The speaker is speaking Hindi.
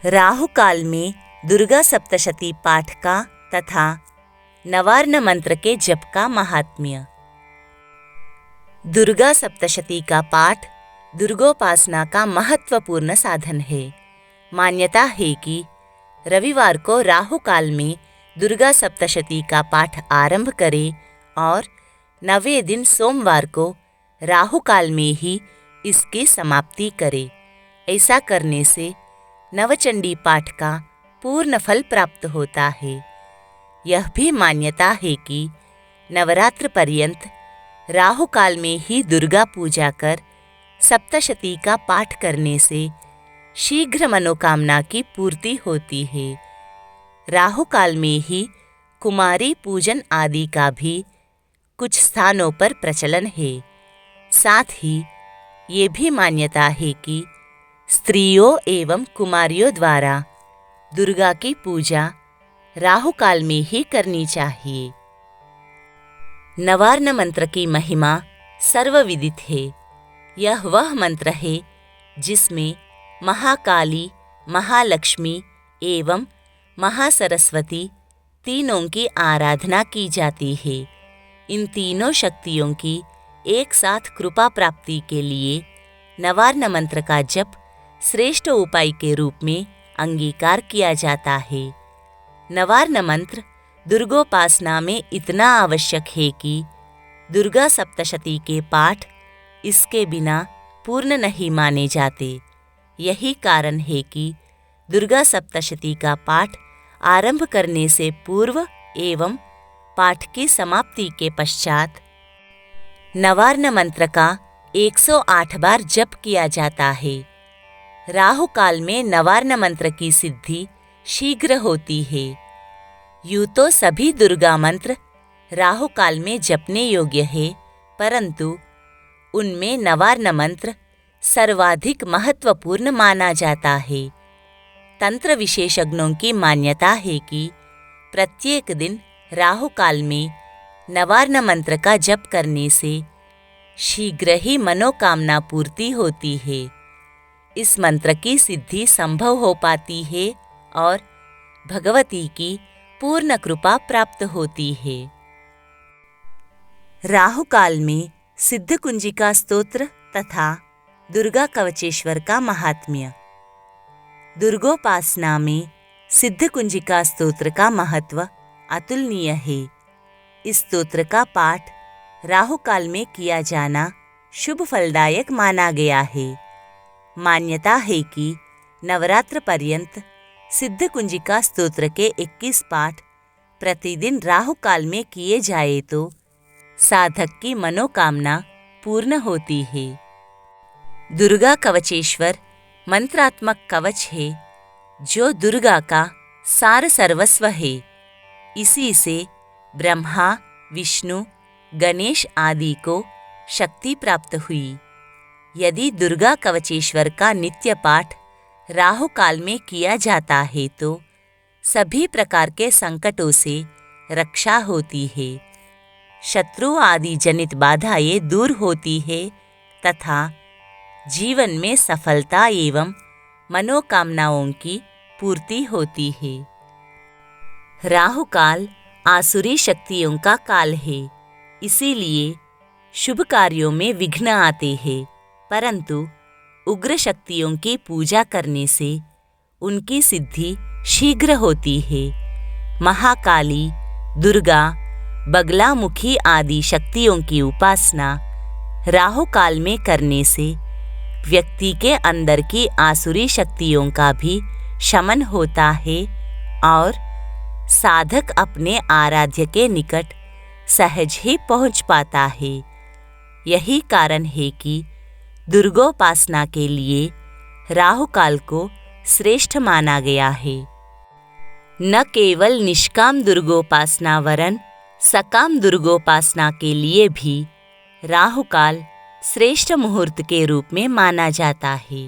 राहु काल में दुर्गा सप्तशती पाठ का तथा नवार्न मंत्र के जप का महात्म्य। दुर्गा सप्तशती का पाठ दुर्गोपासना का महत्वपूर्ण साधन है। मान्यता है कि रविवार को राहु काल में दुर्गा सप्तशती का पाठ आरंभ करें और 9वें दिन सोमवार को राहु काल में ही इसकी समाप्ति करें। ऐसा करने से नवचंडी पाठ का पूर्ण फल प्राप्त होता है। यह भी मान्यता है कि नवरात्र पर्यंत राहु काल में ही दुर्गा पूजा कर सप्तशती का पाठ करने से शीघ्र मनोकामना की पूर्ति होती है। राहु काल में ही कुमारी पूजन आदि का भी कुछ स्थानों पर प्रचलन है। साथ ही ये भी मान्यता है कि स्त्रियों एवं कुमारियों द्वारा दुर्गा की पूजा राहु काल में ही करनी चाहिए। नवार्न मंत्र की महिमा सर्वविदित है। यह वह मंत्र है जिसमें महाकाली, महालक्ष्मी एवं महासरस्वती तीनों की आराधना की जाती है। इन तीनों शक्तियों की एक साथ कृपा प्राप्ति के लिए नवार्न मंत्र का जप श्रेष्ठ उपाय के रूप में अंगीकार किया जाता है। नवार्न मंत्र दुर्गोपासना में इतना आवश्यक है कि दुर्गा सप्तशती के पाठ इसके बिना पूर्ण नहीं माने जाते। यही कारण है कि दुर्गा सप्तशती का पाठ आरंभ करने से पूर्व एवं पाठ की समाप्ति के पश्चात नवार्न मंत्र का 108 बार जप किया जाता है। राहु काल में नवार्न मंत्र की सिद्धि शीघ्र होती है। यूँ तो सभी दुर्गा मंत्र राहु काल में जपने योग्य है, परंतु उनमें नवार्न मंत्र सर्वाधिक महत्वपूर्ण माना जाता है। तंत्र विशेषज्ञों की मान्यता है कि प्रत्येक दिन राहु काल में नवार्न मंत्र का जप करने से शीघ्र ही मनोकामना पूर्ति होती है। इस मंत्र की सिद्धि संभव हो पाती है और भगवती की पूर्ण कृपा प्राप्त होती है। राहु काल में सिद्ध कुंजिका स्तोत्र तथा दुर्गा कवचेश्वर का महात्म्य। दुर्गोपासना में सिद्ध कुंजिका स्तोत्र का महत्व अतुलनीय है। इस स्तोत्र का पाठ राहु काल में किया जाना शुभ फलदायक माना गया है। मान्यता है कि नवरात्र पर्यंत सिद्ध कुंजिका स्तोत्र के 21 पाठ प्रतिदिन राहु काल में किए जाए तो साधक की मनोकामना पूर्ण होती है। दुर्गा कवचेश्वर मंत्रात्मक कवच है जो दुर्गा का सार सर्वस्व है। इसी से ब्रह्मा, विष्णु, गणेश आदि को शक्ति प्राप्त हुई। यदि दुर्गा कवचेश्वर का नित्य पाठ राहु काल में किया जाता है तो सभी प्रकार के संकटों से रक्षा होती है, शत्रु आदि जनित बाधाएं दूर होती है तथा जीवन में सफलता एवं मनोकामनाओं की पूर्ति होती है। राहु काल आसुरी शक्तियों का काल है, इसीलिए शुभ कार्यों में विघ्न आते हैं, परंतु उग्र शक्तियों की पूजा करने से उनकी सिद्धि शीघ्र होती है। महाकाली, दुर्गा, बगलामुखी आदि शक्तियों की उपासना राहु काल में करने से व्यक्ति के अंदर की आसुरी शक्तियों का भी शमन होता है और साधक अपने आराध्य के निकट सहज ही पहुंच पाता है। यही कारण है कि दुर्गोपासना के लिए राहु काल को श्रेष्ठ माना गया है। न केवल निष्काम दुर्गोपासना वरन सकाम दुर्गोपासना के लिए भी राहु काल श्रेष्ठ मुहूर्त के रूप में माना जाता है।